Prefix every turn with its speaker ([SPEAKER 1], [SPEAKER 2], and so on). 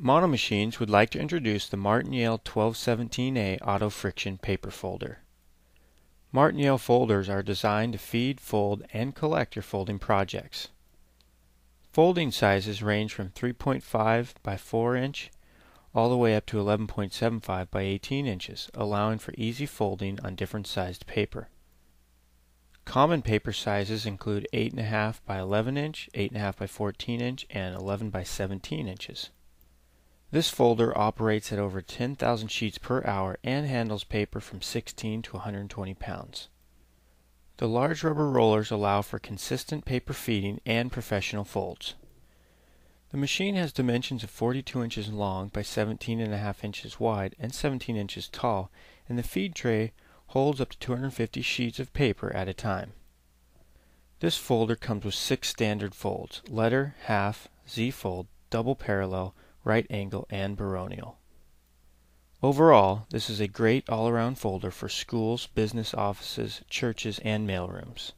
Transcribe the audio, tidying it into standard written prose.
[SPEAKER 1] Monomachines would like to introduce the Martingale 1217A Auto Friction Paper Folder. Martingale folders are designed to feed, fold, and collect your folding projects. Folding sizes range from 3.5 by 4 inch all the way up to 11.75 by 18 inches, allowing for easy folding on different sized paper. Common paper sizes include 8.5 by 11 inch, 8.5 by 14 inch, and 11 by 17 inches. This folder operates at over 10,000 sheets per hour and handles paper from 16 to 120 pounds. The large rubber rollers allow for consistent paper feeding and professional folds. The machine has dimensions of 42 inches long by 17.5 inches wide and 17 inches tall, and the feed tray holds up to 250 sheets of paper at a time. This folder comes with 6 standard folds: letter, half, Z-fold, double parallel, right angle, and baronial. Overall, this is a great all-around folder for schools, business offices, churches, and mailrooms.